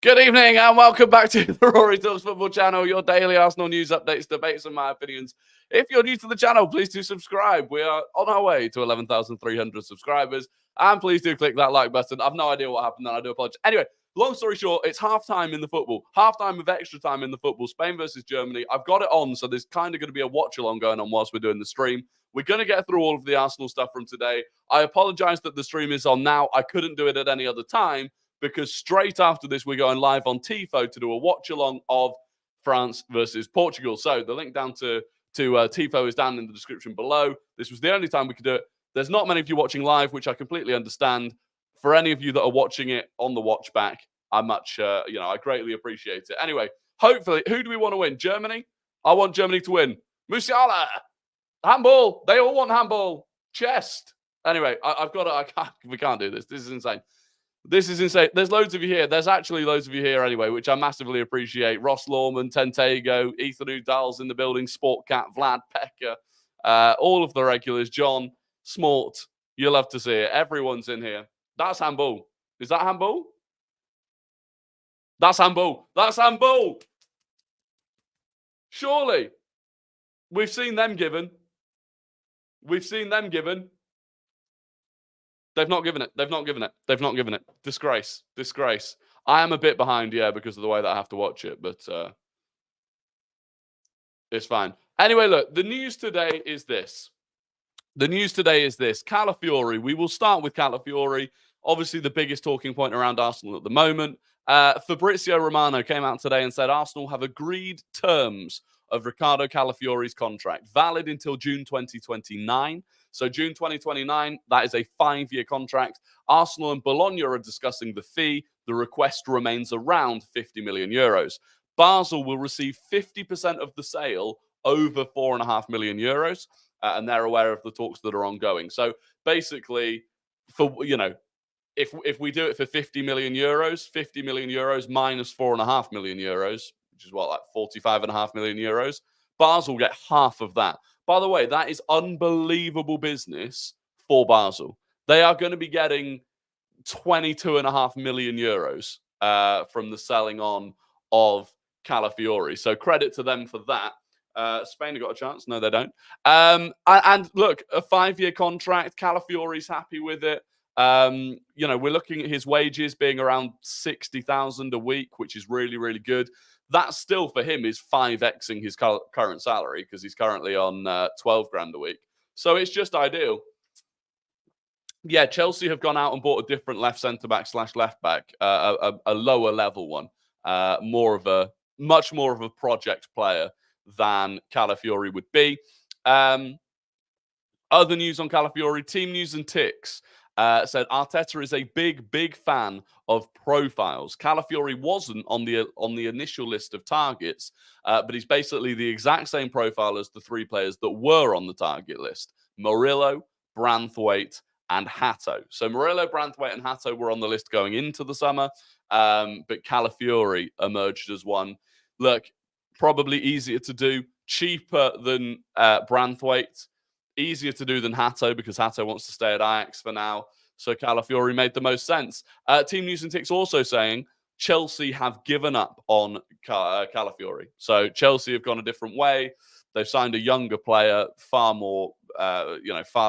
Good evening and welcome back to the Rory Talks Football channel, your daily Arsenal news updates, debates and my opinions. If you're new to the channel, please do subscribe. We are on our way to 11,300 subscribers and please do click that like button. I've no idea what happened and I do apologize. Anyway, long story short, it's half-time in the football. Half-time with extra time in the football. Spain versus Germany. I've got it on, so there's kind of going to be a watch-along going on whilst we're doing the stream. We're going to get through all of the Arsenal stuff from today. I apologize that the stream is on now. I couldn't do it at any other time, because straight after this, we're going live on Tifo to do a watch-along of France versus Portugal. So the link down to Tifo is down in the description below. This was the only time we could do it. There's not many of you watching live, which I completely understand. For any of you that are watching it on the watch back, I greatly appreciate it. Anyway, hopefully, who do we want to win? Germany? I want Germany to win. Musiala! Handball! They all want handball. Chest. Anyway, we can't do this. This is insane. This is insane. There's loads of you here. There's actually loads of you here anyway, which I massively appreciate. Ross Lawman, Tentego, Ethan Udall's in the building, Sportcat, Vlad, Pekka, all of the regulars, John, Smort. You'll love to see it. Everyone's in here. That's handball. Is that handball? That's handball. That's handball. Surely. We've seen them given. We've seen them given. They've not given it. They've not given it. They've not given it. Disgrace. Disgrace. I am a bit behind, yeah, because of the way that I have to watch it, but it's fine. Anyway, look, the news today is this. Calafiori. We will start with Calafiori. Obviously, the biggest talking point around Arsenal at the moment. Fabrizio Romano came out today and said Arsenal have agreed terms of Ricardo Calafiori's contract, valid until June 2029. So June 2029, that is a 5-year contract. Arsenal and Bologna are discussing the fee. The request remains around 50 million euros. Basel will receive 50% of the sale, over 4.5 million euros, and they're aware of the talks that are ongoing. So basically, if we do it for 50 million euros minus 4.5 million euros, which is what, like 45.5 million euros, Basel get half of that. By the way, that is unbelievable business for Basel. They are going to be getting 22.5 million euros from the selling on of Calafiori. So credit to them for that. Spain have got a chance. No, they don't. And look, a 5-year contract. Calafiori's happy with it. We're looking at his wages being around 60,000 a week, which is really, really good. That still for him is 5xing his current salary, because he's currently on 12 grand a week. So it's just ideal. Yeah, Chelsea have gone out and bought a different left centre-back / left-back, a lower level one, much more of a project player than Calafiori would be. Other news on Calafiori, Team News and Ticks said Arteta is a big fan of profiles. Calafiori wasn't on the initial list of targets, but he's basically the exact same profile as the 3 players that were on the target list: Murillo, Branthwaite, and Hatto. So Murillo, Branthwaite, and Hatto were on the list going into the summer, but Calafiori emerged as one. Look, probably easier to do, cheaper than Branthwaite, easier to do than Hatto, because Hatto wants to stay at Ajax for now. So Calafiori made the most sense. Team News and Ticks also saying Chelsea have given up on Calafiori. So Chelsea have gone a different way. They've signed a younger player, far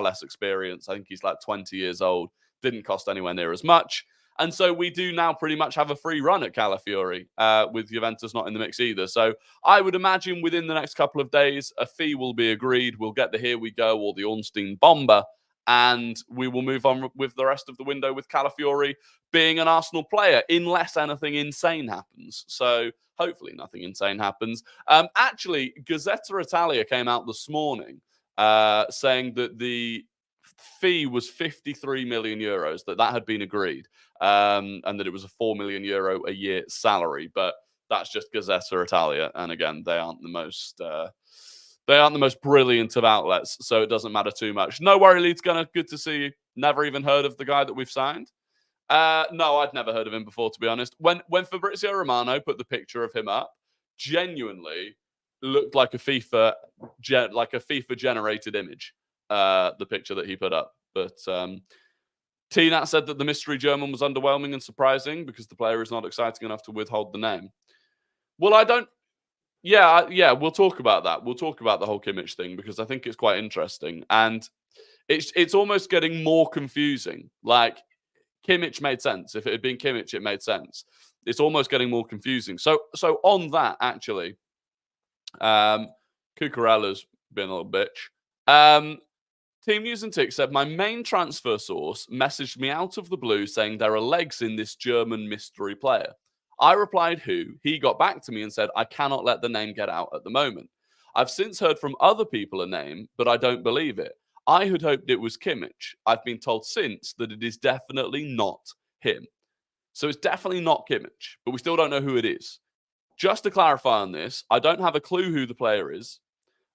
less experience. I think he's like 20 years old. Didn't cost anywhere near as much. And so we do now pretty much have a free run at Calafiori, with Juventus not in the mix either. So I would imagine within the next couple of days, a fee will be agreed. We'll get the Here We Go or the Ornstein Bomber, and we will move on with the rest of the window with Calafiori being an Arsenal player, unless anything insane happens. So hopefully nothing insane happens. Actually, Gazzetta Italia came out this morning saying that the fee was 53 million euros, that had been agreed, and that it was a 4 million euro a year salary. But that's just Gazzetta Italia, and again, they aren't the most brilliant of outlets, so it doesn't matter too much. No worry, Leeds Gunner, good to see you. Never even heard of the guy that we've signed. No, I'd never heard of him before, to be honest. When Fabrizio Romano put the picture of him up, genuinely looked like a FIFA generated image. The picture that he put up, but T-Nat said that the mystery German was underwhelming and surprising because the player is not exciting enough to withhold the name. Well, I don't... Yeah, we'll talk about that. We'll talk about the whole Kimmich thing because I think it's quite interesting. And it's almost getting more confusing. Like, Kimmich made sense. If it had been Kimmich, it made sense. It's almost getting more confusing. So on that, actually, Cucurella's been a little bitch. Team News and Tick said, my main transfer source messaged me out of the blue saying there are legs in this German mystery player. I replied, who? He got back to me and said, I cannot let the name get out at the moment. I've since heard from other people a name, but I don't believe it. I had hoped it was Kimmich. I've been told since that it is definitely not him. So it's definitely not Kimmich, but we still don't know who it is. Just to clarify on this, I don't have a clue who the player is.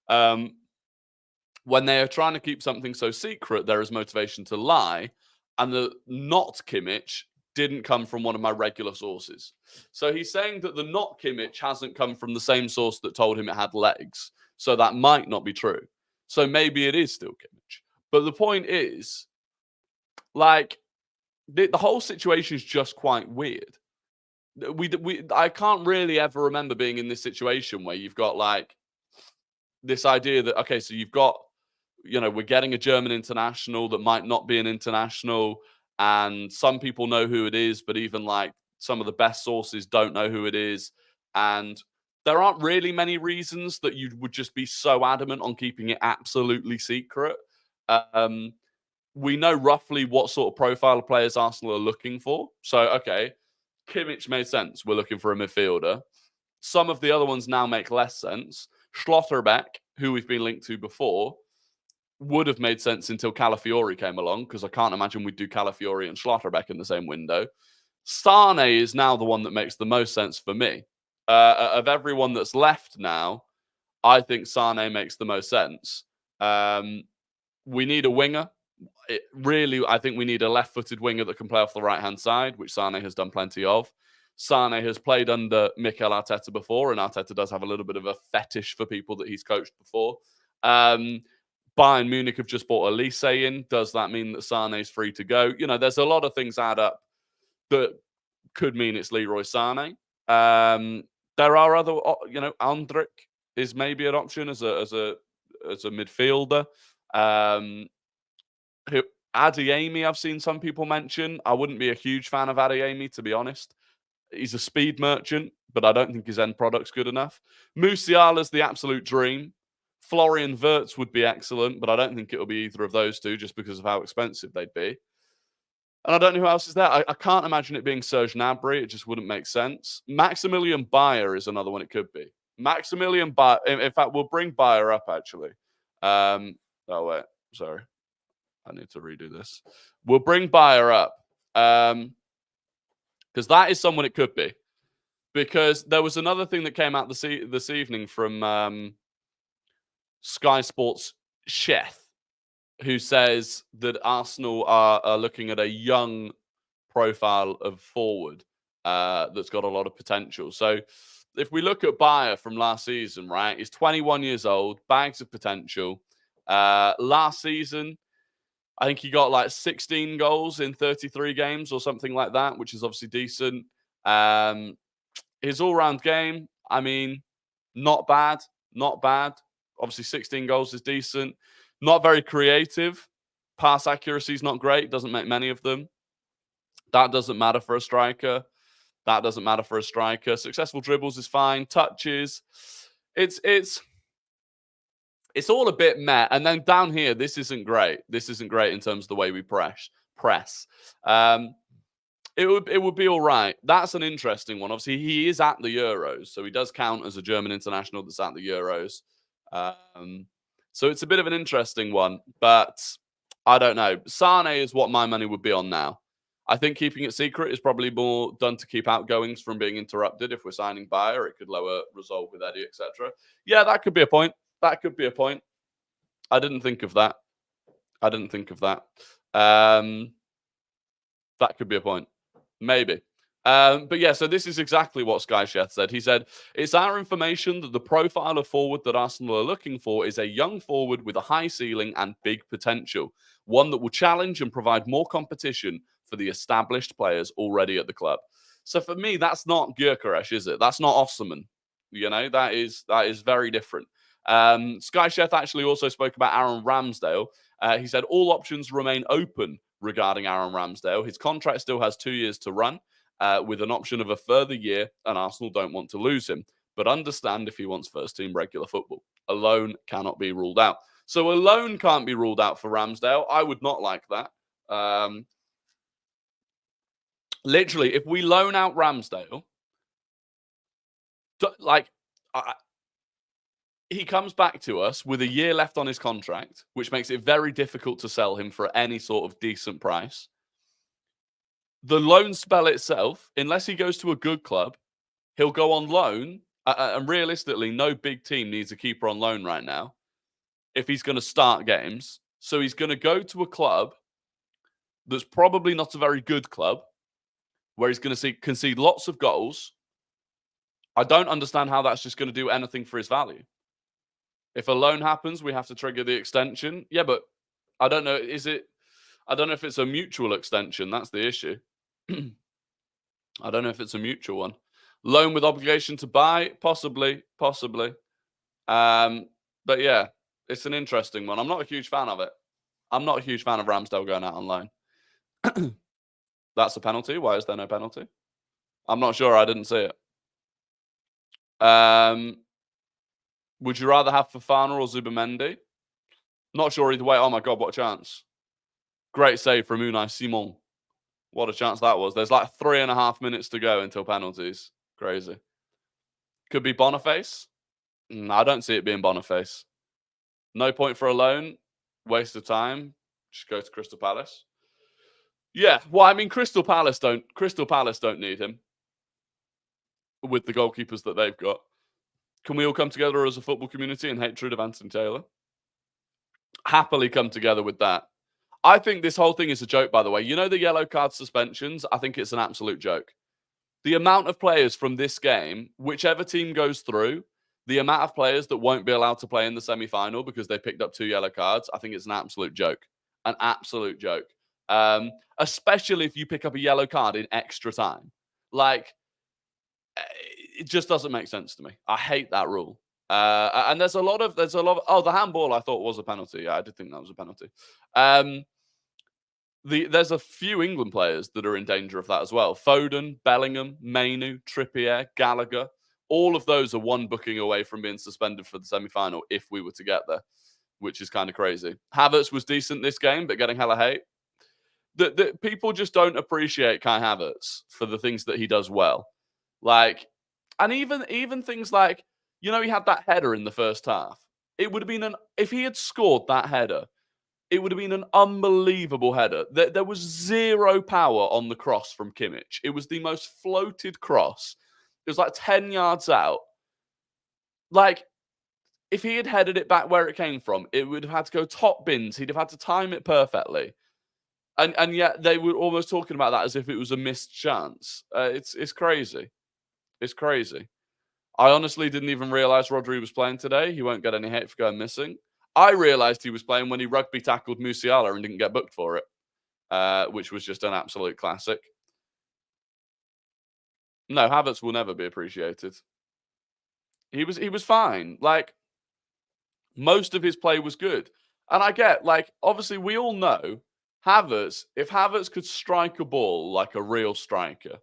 When they are trying to keep something so secret, there is motivation to lie. And the not Kimmich didn't come from one of my regular sources. So he's saying that the not Kimmich hasn't come from the same source that told him it had legs. So that might not be true. So maybe it is still Kimmich. But the point is, like, the whole situation is just quite weird. I can't really ever remember being in this situation where you've got, like, this idea that, okay, so you've got, we're getting a German international that might not be an international, and some people know who it is, but even, like, some of the best sources don't know who it is. And there aren't really many reasons that you would just be so adamant on keeping it absolutely secret. We know roughly what sort of profile of players Arsenal are looking for. So, okay, Kimmich made sense. We're looking for a midfielder. Some of the other ones now make less sense. Schlotterbeck, who we've been linked to before, would have made sense until Calafiori came along, because I can't imagine we'd do Calafiori and Schlotterbeck in the same window. Sane is now the one that makes the most sense for me. Of everyone that's left now, I think Sane makes the most sense. We need a winger. I think we need a left-footed winger that can play off the right-hand side, which Sane has done plenty of. Sane has played under Mikel Arteta before, and Arteta does have a little bit of a fetish for people that he's coached before. Bayern Munich have just bought Elise in. Does that mean that Sane is free to go? There's a lot of things add up that could mean it's Leroy Sane. There are other, Andrik is maybe an option as a midfielder. Adeyemi, I've seen some people mention. I wouldn't be a huge fan of Adeyemi, to be honest. He's a speed merchant, but I don't think his end product's good enough. Musiala's the absolute dream. Florian Wirtz would be excellent, but I don't think it'll be either of those two just because of how expensive they'd be. And I don't know who else is there. I can't imagine it being Serge Gnabry. It just wouldn't make sense. Maximilian Bayer is another one it could be. Maximilian Bayer. In fact, we'll bring Bayer up, actually. Oh, wait. Sorry. I need to redo this. We'll bring Bayer up. Because that is someone it could be. Because there was another thing that came out this evening from Sky Sports Chef, who says that Arsenal are looking at a young profile of forward that's got a lot of potential. So if we look at Bayer from last season, right, he's 21 years old, bags of potential. Last season, I think he got like 16 goals in 33 games or something like that, which is obviously decent. His all-round game, I mean, not bad. Obviously, 16 goals is decent. Not very creative. Pass accuracy is not great. Doesn't make many of them. That doesn't matter for a striker. Successful dribbles is fine. Touches. It's all a bit meh. And then down here, this isn't great. This isn't great in terms of the way we press. It would be all right. That's an interesting one. Obviously, he is at the Euros, so he does count as a German international that's at the Euros. So it's a bit of an interesting one, but I don't know. Sane is what my money would be on now. I think keeping it secret is probably more done to keep outgoings from being interrupted. If we're signing Bayer, it could lower resolve with Eddie, etc. Yeah, that could be a point. I didn't think of that. That could be a point. Maybe. But yeah, so this is exactly what Sky Chef said. He said, it's our information that the profile of forward that Arsenal are looking for is a young forward with a high ceiling and big potential, one that will challenge and provide more competition for the established players already at the club. So for me, that's not Gyökeres, is it? That's not Osman. You know, that is very different. Sky Chef actually also spoke about Aaron Ramsdale. He said all options remain open regarding Aaron Ramsdale. His contract still has 2 years to run. With an option of a further year, and Arsenal don't want to lose him. But understand if he wants first team regular football. A loan cannot be ruled out. So a loan can't be ruled out for Ramsdale. I would not like that. Literally, if we loan out Ramsdale, he comes back to us with a year left on his contract, which makes it very difficult to sell him for any sort of decent price. The loan spell itself, unless he goes to a good club, he'll go on loan. And realistically, no big team needs a keeper on loan right now if he's going to start games. So he's going to go to a club that's probably not a very good club, where he's going to concede lots of goals. I don't understand how that's just going to do anything for his value. If a loan happens, we have to trigger the extension. Yeah, but I don't know. I don't know if it's a mutual extension. That's the issue. I don't know if it's a mutual one. Loan with obligation to buy, possibly. But yeah, it's an interesting one. I'm not a huge fan of it. I'm not a huge fan of Ramsdale going out on loan. That's a penalty. Why is there no penalty? I'm not sure. I didn't see it. Would you rather have Fofana or Zubimendi? Not sure either way. Oh my God, what a chance. Great save from Unai Simon. What a chance that was. There's like 3.5 minutes to go until penalties. Crazy. Could be Boniface. I don't see it being Boniface. No point for a loan. Waste of time. Just go to Crystal Palace. Yeah, well, I mean, Crystal Palace don't need him with the goalkeepers that they've got. Can we all come together as a football community in hatred of Anthony Taylor? Happily come together with that. I think this whole thing is a joke, by the way. You know the yellow card suspensions? I think it's an absolute joke. The amount of players from this game, whichever team goes through, the amount of players that won't be allowed to play in the semi-final because they picked up 2 yellow cards, I think it's an absolute joke. An absolute joke. Especially if you pick up a yellow card in extra time. Like, it just doesn't make sense to me. I hate that rule. And there's a lot of the handball I thought was a penalty. Yeah, I did think that was a penalty. There's a few England players that are in danger of that as well. Foden, Bellingham, Mainu, Trippier, Gallagher. All of those are one booking away from being suspended for the semi-final if we were to get there, which is kind of crazy. Havertz was decent this game, but getting hella hate. The people just don't appreciate Kai Havertz for the things that he does well. Like, and even things like, you know, he had that header in the first half. It would have been if he had scored that header, it would have been an unbelievable header. There was zero power on the cross from Kimmich. It was the most floated cross. It was like 10 yards out. Like, if he had headed it back where it came from, it would have had to go top bins. He'd have had to time it perfectly. And yet they were almost talking about that as if it was a missed chance. It's crazy. It's crazy. I honestly didn't even realize Rory was playing today. He won't get any hate for going missing. I realized he was playing when he rugby tackled Musiala and didn't get booked for it, which was just an absolute classic. No, Havertz will never be appreciated. He was fine. Like, most of his play was good. And I get, like, obviously we all know Havertz, if Havertz could strike a ball like a real striker,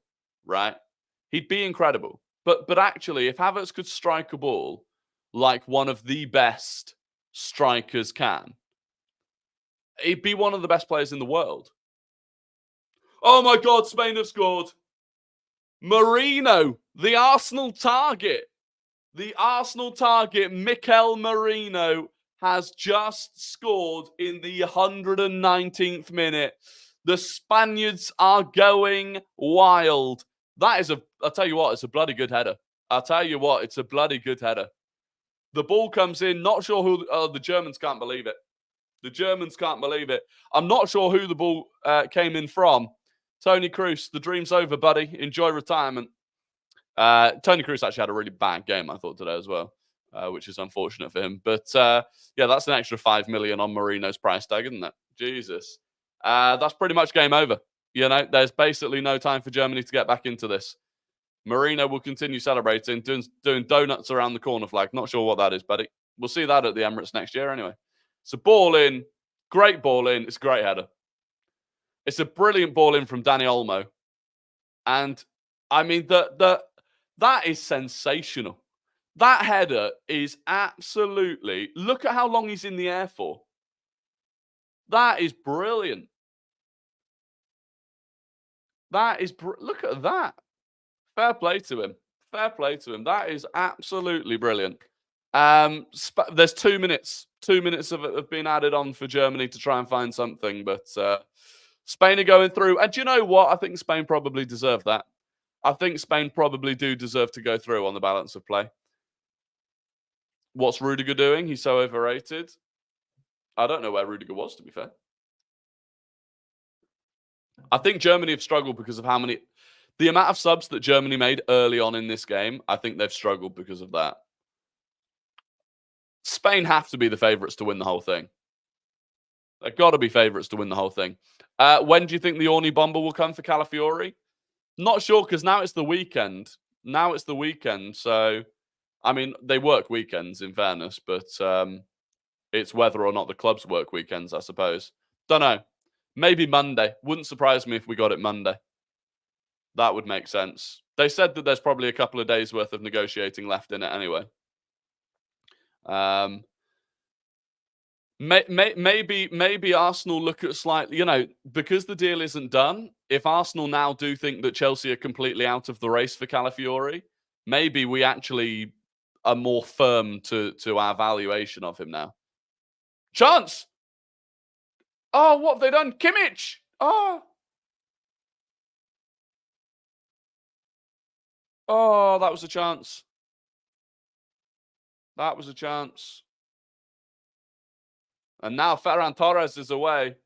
right? He'd be incredible. But actually, if Havertz could strike a ball like one of the best strikers can, he'd be one of the best players in the world. Oh my God, Spain have scored. Merino, the Arsenal target. The Arsenal target, Mikel Merino, has just scored in the 119th minute. The Spaniards are going wild. That is I'll tell you what, it's a bloody good header. I'll tell you what, it's a bloody good header. The ball comes in, not sure who, the Germans can't believe it. The Germans can't believe it. I'm not sure who the ball came in from. Tony Kroos, the dream's over, buddy. Enjoy retirement. Tony Kroos actually had a really bad game, I thought, today as well, which is unfortunate for him. But yeah, that's an extra 5 million on Marino's price tag, isn't it? Jesus. That's pretty much game over. You know, there's basically no time for Germany to get back into this. Marino will continue celebrating, doing donuts around the corner flag. Not sure what that is, buddy. We'll see that at the Emirates next year anyway. So ball in. Great ball in. It's a great header. It's a brilliant ball in from Dani Olmo. And, I mean, that is sensational. That header is absolutely... Look at how long he's in the air for. That is brilliant. Look at that. Fair play to him. Fair play to him. That is absolutely brilliant. There's 2 minutes. 2 minutes have been added on for Germany to try and find something. But Spain are going through. And do you know what? I think Spain probably deserve that. I think Spain probably do deserve to go through on the balance of play. What's Rudiger doing? He's so overrated. I don't know where Rudiger was, to be fair. I think Germany have struggled because of the amount of subs that Germany made early on in this game. I think they've struggled because of that. Spain have to be the favourites to win the whole thing. They've got to be favourites to win the whole thing. When do you think the Orny bomber will come for Calafiori? Not sure, because now it's the weekend. So, I mean, they work weekends, in fairness, but it's whether or not the clubs work weekends, I suppose. Don't know. Maybe Monday. Wouldn't surprise me if we got it Monday. That would make sense. They said that there's probably a couple of days worth of negotiating left in it anyway. Maybe Arsenal look at slightly, because the deal isn't done. If Arsenal now do think that Chelsea are completely out of the race for Calafiori, maybe we actually are more firm to our valuation of him now. Chance! Oh, what have they done? Kimmich! Oh, that was a chance. That was a chance. And now Ferran Torres is away.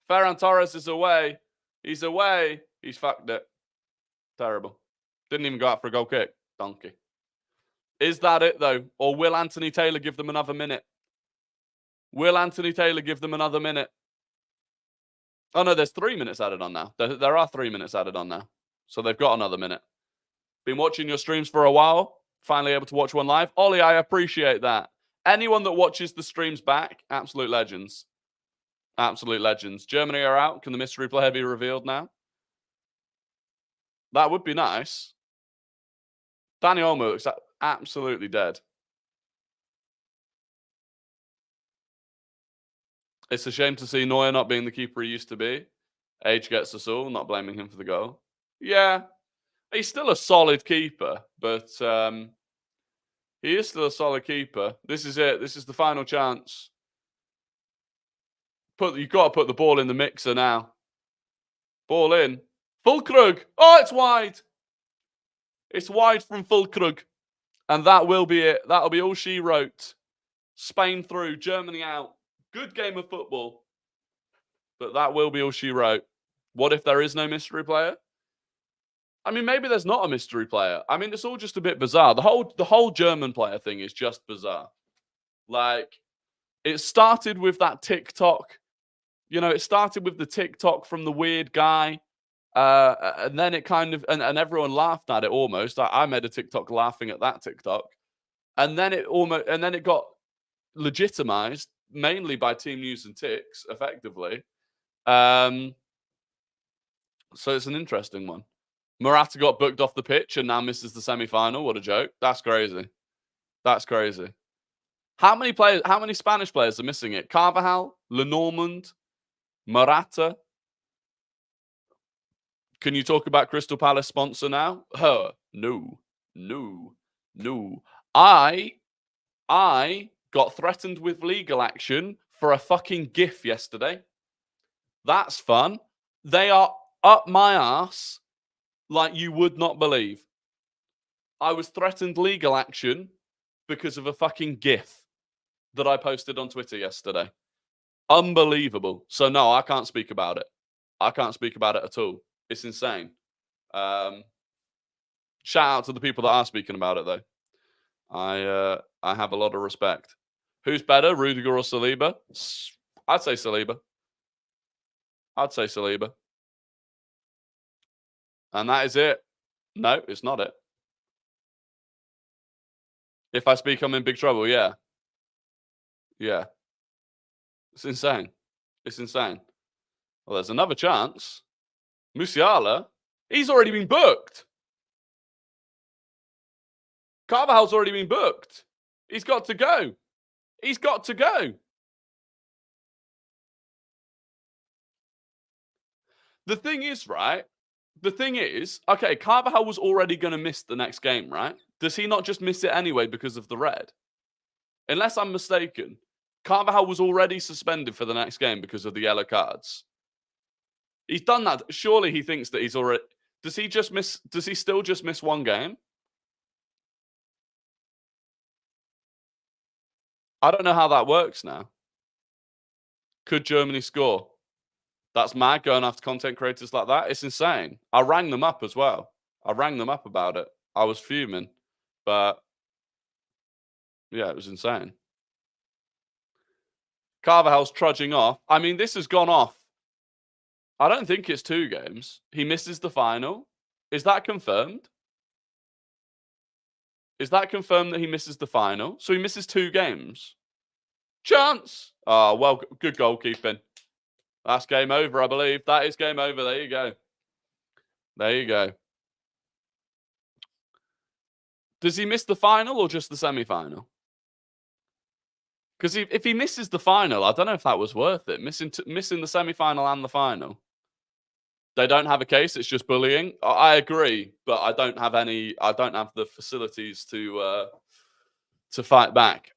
Ferran Torres is away. He's away. He's fucked it. Terrible. Didn't even go out for a goal kick. Donkey. Is that it, though? Or will Anthony Taylor give them another minute? Will Anthony Taylor give them another minute? Oh, no, there's 3 minutes added on now. There are 3 minutes added on now. So they've got another minute. Been watching your streams for a while. Finally able to watch one live. Ollie, I appreciate that. Anyone that watches the streams back, absolute legends. Absolute legends. Germany are out. Can the mystery player be revealed now? That would be nice. Dani Olmo looks absolutely dead. It's a shame to see Neuer not being the keeper he used to be. Age gets us all. Not blaming him for the goal. Yeah. He's still a solid keeper, but he is still a solid keeper. This is it. This is the final chance. You've got to put the ball in the mixer now. Ball in. Füllkrug. Oh, it's wide. It's wide from Füllkrug. And that will be it. That'll be all she wrote. Spain through. Germany out. Good game of football. But that will be all she wrote. What if there is no mystery player? I mean, maybe there's not a mystery player. I mean, it's all just a bit bizarre. The whole German player thing is just bizarre. Like, it started with that TikTok. It started with the TikTok from the weird guy. And then it kind of, and everyone laughed at it almost. I made a TikTok laughing at that TikTok. And then it got legitimized, mainly by Team News and Ticks, effectively. So it's an interesting one. Morata got booked off the pitch and now misses the semi-final. What a joke. That's crazy. That's crazy. How many Spanish players are missing it? Carvajal, Lenormand, Morata. Can you talk about Crystal Palace sponsor now? No. I got threatened with legal action for a fucking GIF yesterday. That's fun. They are up my ass like you would not believe. I was threatened legal action because of a fucking GIF that I posted on Twitter yesterday. Unbelievable. So no, I can't speak about it. I can't speak about it at all. It's insane. Shout out to the people that are speaking about it, though. I have a lot of respect. Who's better, Rudiger or Saliba? I'd say Saliba. I'd say Saliba. And that is it. No, it's not it. If I speak, I'm in big trouble. Yeah. Yeah. It's insane. It's insane. Well, there's another chance. Musiala, he's already been booked. Carvajal's already been booked. He's got to go. He's got to go. The thing is, right? The thing is, okay, Carvajal was already going to miss the next game, right? Does he not just miss it anyway because of the red? Unless I'm mistaken, Carvajal was already suspended for the next game because of the yellow cards. He's done that. Surely he thinks that he's already... Does he still just miss one game? I don't know how that works now. Could Germany score? That's mad, going after content creators like that. It's insane. I rang them up as well. I rang them up about it. I was fuming. But, yeah, it was insane. Carvajal's trudging off. I mean, this has gone off. I don't think it's 2 games. He misses the final. Is that confirmed? Is that confirmed that he misses the final? So he misses 2 games. Chance! Oh, well, good goalkeeping. That's game over, I believe. That is game over. There you go. There you go. Does he miss the final or just the semi-final? Because if he misses the final, I don't know if that was worth it. Missing the semi-final and the final. They don't have a case. It's just bullying. I agree, but I don't have the facilities to fight back.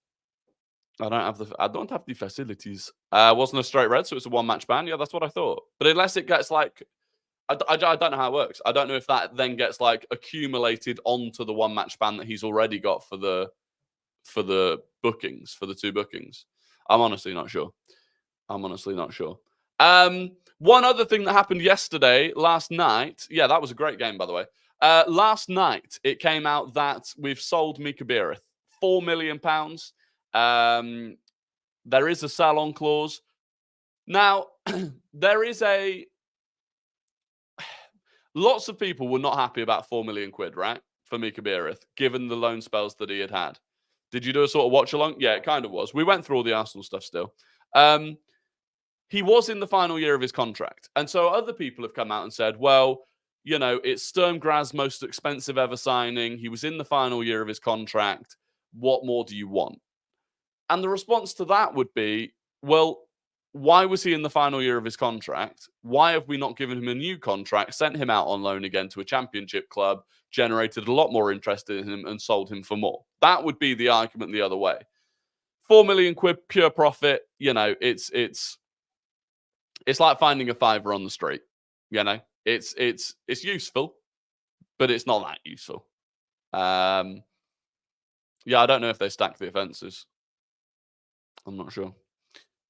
I don't have the facilities. Wasn't a straight red, so it's a 1-match ban. Yeah, that's what I thought. But unless it gets like, I don't know how it works. I don't know if that then gets like accumulated onto the 1-match ban that he's already got for the bookings, for the 2 bookings. I'm honestly not sure. One other thing that happened last night. Yeah, that was a great game, by the way. Last night, it came out that we've sold Mika Biereth. £4 million. There is a sell-on clause. Now, there is lots of people were not happy about £4 million, right? For Mika Biereth, given the loan spells that he had. Did you do a sort of watch-along? Yeah, it kind of was. We went through all the Arsenal stuff still. He was in the final year of his contract. And so other people have come out and said, well, you know, it's Sturm Graz's most expensive ever signing. He was in the final year of his contract. What more do you want? And the response to that would be, well, why was he in the final year of his contract? Why have we not given him a new contract, sent him out on loan again to a championship club, generated a lot more interest in him and sold him for more? That would be the argument the other way. £4 million pure profit, you know, it's like finding a fiver on the street. You know, it's useful, but it's not that useful. Yeah, I don't know if they stack the offences. I'm not sure.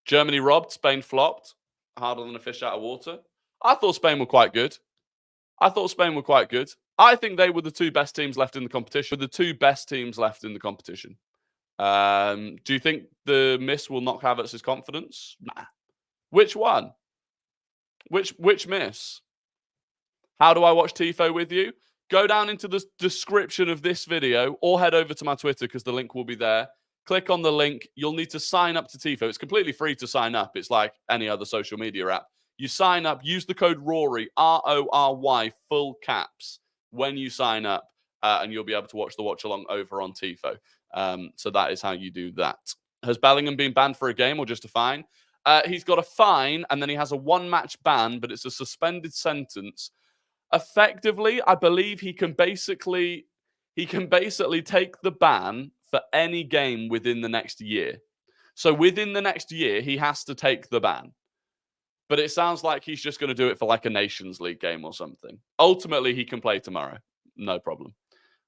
Germany robbed, Spain flopped. Harder than a fish out of water. I thought Spain were quite good. I think they were the 2 best teams left in the competition. Do you think the miss will knock Havertz's confidence? Nah. Which one? Which miss? How do I watch TIFO with you? Go down into the description of this video or head over to my Twitter because the link will be there. Click on the link. You'll need to sign up to TIFO. It's completely free to sign up. It's like any other social media app. You sign up, use the code RORY, RORY, full caps, when you sign up, and you'll be able to watch the watch-along over on TIFO. So that is how you do that. Has Bellingham been banned for a game or just a fine? He's got a fine, and then he has a 1-match ban, but it's a suspended sentence. Effectively, I believe he can basically take the ban for any game within the next year. So within the next year, he has to take the ban. But it sounds like he's just going to do it for like a Nations League game or something. Ultimately, he can play tomorrow. No problem.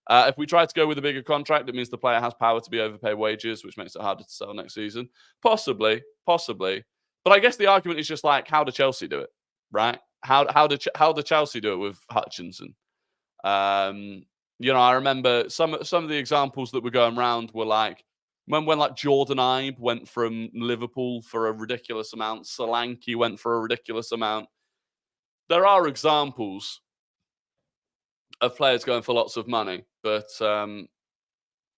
If we try to go with a bigger contract, it means the player has power to be overpaid wages, which makes it harder to sell next season. Possibly. But I guess the argument is just like, how do Chelsea do it, right? How did Chelsea do it with Hutchinson? I remember some of the examples that were going around were like when like Jordan Ibe went from Liverpool for a ridiculous amount, Solanke went for a ridiculous amount. There are examples of players going for lots of money, but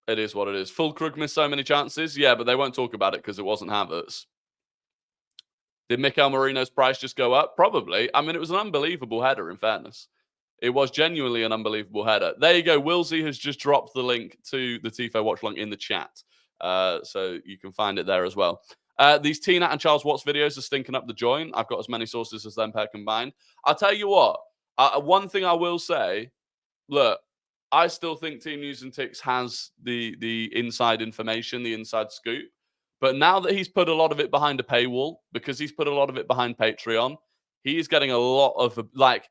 it is what it is. Fulkrug missed so many chances, yeah, but they won't talk about it because it wasn't Havertz. Did Mikel Merino's price just go up? Probably. I mean, it was an unbelievable header, in fairness. It was genuinely an unbelievable header. There you go. Wilsey has just dropped the link to the Tifo watch along in the chat. So you can find it there as well. These Tina and Charles Watts videos are stinking up the joint. I've got as many sources as them pair combined. I'll tell you what. One thing I will say, look, I still think Team News and Ticks has the inside information, the inside scoop. But now that he's put a lot of it behind a paywall, because he's put a lot of it behind Patreon, he's getting a lot of, like,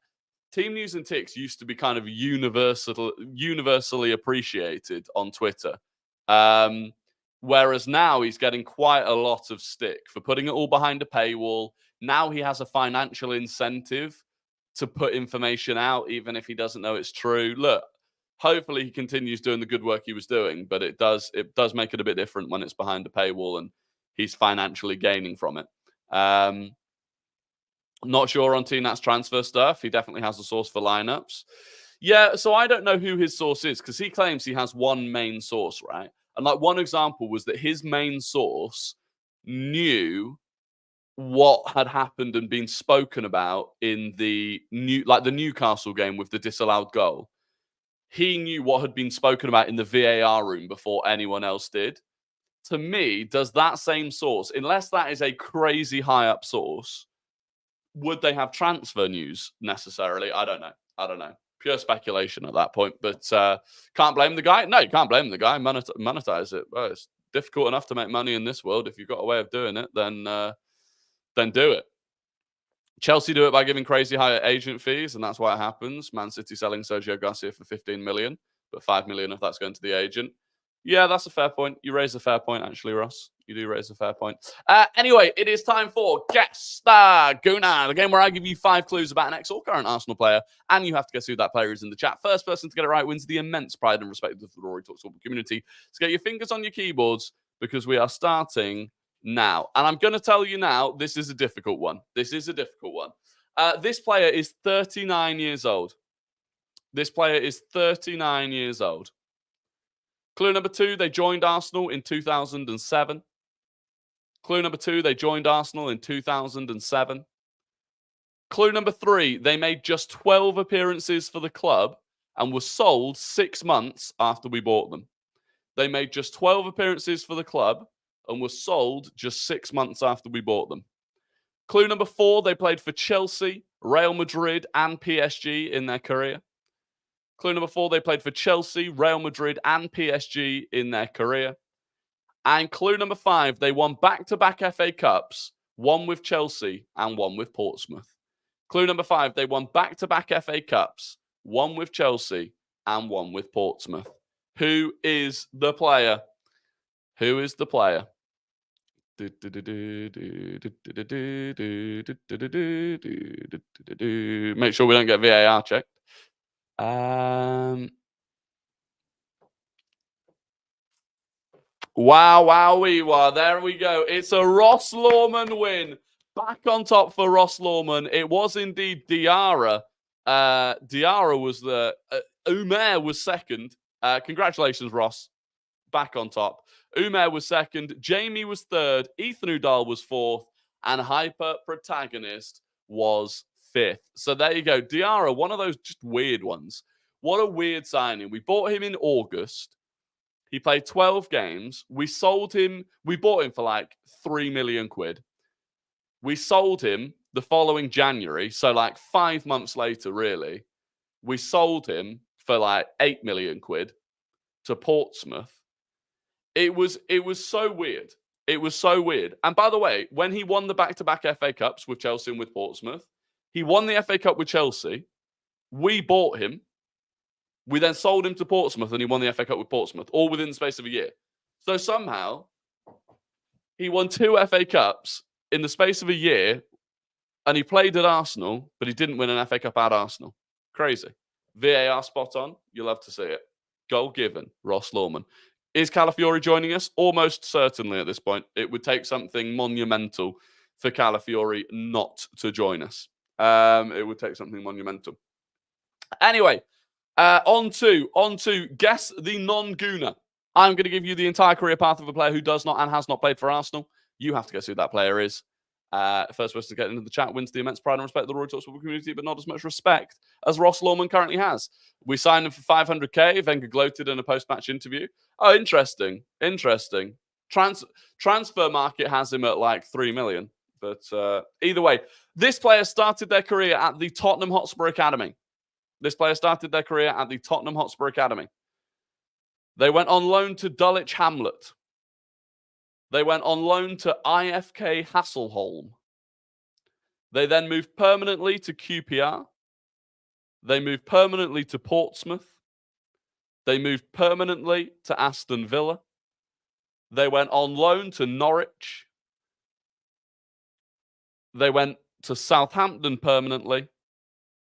Team News and Ticks used to be kind of universally appreciated on Twitter. Whereas now he's getting quite a lot of stick for putting it all behind a paywall. Now he has a financial incentive to put information out, even if he doesn't know it's true. Look, hopefully he continues doing the good work he was doing, but it does make it a bit different when it's behind a paywall and he's financially gaining from it. Not sure on T-Nat's transfer stuff. He definitely has a source for lineups. Yeah, so I don't know who his source is because he claims he has one main source, right? And like one example was that his main source knew what had happened and been spoken about in the Newcastle game with the disallowed goal. He knew what had been spoken about in the VAR room before anyone else did. To me, does that same source, unless that is a crazy high up source, would they have transfer news necessarily? I don't know. Pure speculation at that point, but can't blame the guy. No, you can't blame the guy. Monetize it. Well, it's difficult enough to make money in this world. If you've got a way of doing it, then do it. Chelsea do it by giving crazy high agent fees, and that's why it happens. Man City selling Sergio Garcia for 15 million, but 5 million if that's going to the agent. Yeah, that's a fair point. You raise a fair point, actually, Ross. You do raise a fair point. Anyway, it is time for Guess the Gooner, the game where I give you 5 clues about an ex or current Arsenal player, and you have to guess who that player is in the chat. First person to get it right wins the immense pride and respect of the Rory Talks Football community. So get your fingers on your keyboards because we are starting now. And I'm going to tell you now, this is a difficult one. This player is 39 years old. Clue number 2, they joined Arsenal in 2007. Clue number 2, they joined Arsenal in 2007. Clue number 3, they made just 12 appearances for the club and were sold 6 months after we bought them. They made just 12 appearances for the club and were sold just 6 months after we bought them. Clue number 4, they played for Chelsea, Real Madrid, and PSG in their career. Clue number 4, they played for Chelsea, Real Madrid, and PSG in their career. And clue number 5, they won back-to-back FA Cups, one with Chelsea and one with Portsmouth. Clue number 5, they won back-to-back FA Cups, one with Chelsea and one with Portsmouth. Who is the player? Who is the player? Make sure we don't get VAR checked. Wow. There we go. It's a Ross Lawman win. Back on top for Ross Lawman. It was indeed Diarra. Diarra was the... Umair was second. Congratulations, Ross. Back on top. Umair was second. Jamie was third. Ethan Udall was fourth. And Hyper Protagonist was fifth. So there you go. Diarra, one of those just weird ones. What a weird signing. We bought him in August. He played 12 games. We sold him. We bought him for like 3 million quid. We sold him the following January. So like 5 months later, really. We sold him for like 8 million quid to Portsmouth. It was so weird. It was so weird. And by the way, when he won the back-to-back FA Cups with Chelsea and with Portsmouth, he won the FA Cup with Chelsea. We bought him. We then sold him to Portsmouth and he won the FA Cup with Portsmouth, all within the space of a year. So somehow, he won 2 FA Cups in the space of a year And he played at Arsenal, but he didn't win an FA Cup at Arsenal. Crazy. VAR spot on. You love to see it. Goal given. Ross Lawman. Is Calafiori joining us? Almost certainly at this point. It would take something monumental for Calafiori not to join us. It would take something monumental. Anyway, on to guess the non-gooner. I'm going to give you the entire career path of a player who does not and has not played for Arsenal. You have to guess who that player is. First person to get into the chat wins the immense pride and respect of the Rory Talks Football community, but not as much respect as Ross Lawman currently has. We signed him for 500k. Wenger gloated in a post-match interview. Oh, interesting. Transfer market has him at like 3 million. But either way, this player started their career at the Tottenham Hotspur Academy. They went on loan to Dulwich Hamlet. They went on loan to IFK Hasselholm. They then moved permanently to QPR. They moved permanently to Portsmouth. They moved permanently to Aston Villa. They went on loan to Norwich. They went to Southampton permanently.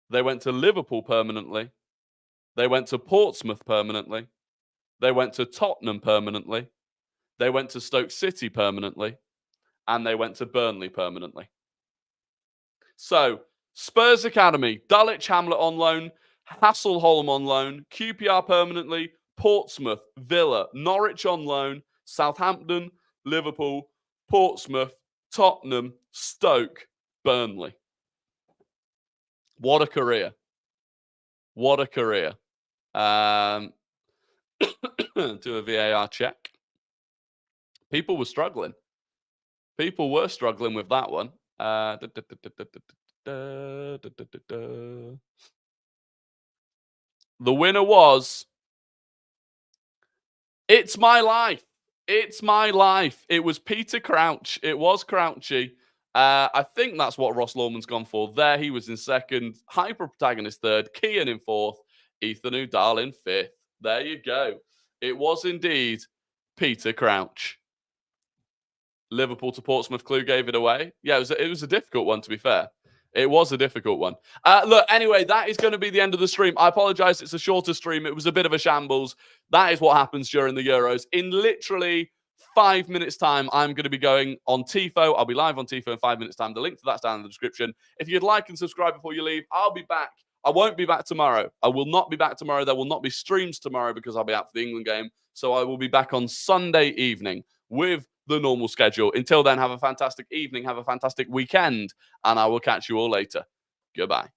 They went to Liverpool permanently. They went to Portsmouth permanently. They went to Tottenham permanently. They went to Stoke City permanently. And they went to Burnley permanently. So, Spurs Academy, Dulwich Hamlet on loan, Hasselholm on loan, QPR permanently, Portsmouth, Villa, Norwich on loan, Southampton, Liverpool, Portsmouth, Tottenham, Stoke, Burnley. What a career. What a career. Do a VAR check. People were struggling. People were struggling with that one. The winner was It's My Life. It's My Life. It was Peter Crouch. It was Crouchy. I think that's what Ross Lawman's gone for there. He was in second. Hyper Protagonist third. Kian in fourth. Ethan Udall in fifth. There you go. It was indeed Peter Crouch. Liverpool to Portsmouth clue gave it away. Yeah, it was a difficult one, to be fair. It was a difficult one. Look, anyway, that is going to be the end of the stream. I apologize. It's a shorter stream. It was a bit of a shambles. That is what happens during the Euros. In literally 5 minutes' time, I'm going to be going on Tifo. I'll be live on Tifo in 5 minutes' time. The link to that's down in the description. If you'd like and subscribe before you leave, I'll be back. I won't be back tomorrow. I will not be back tomorrow. There will not be streams tomorrow because I'll be out for the England game. So I will be back on Sunday evening with the normal schedule. Until then, have a fantastic evening. Have a fantastic weekend. And I will catch you all later. Goodbye.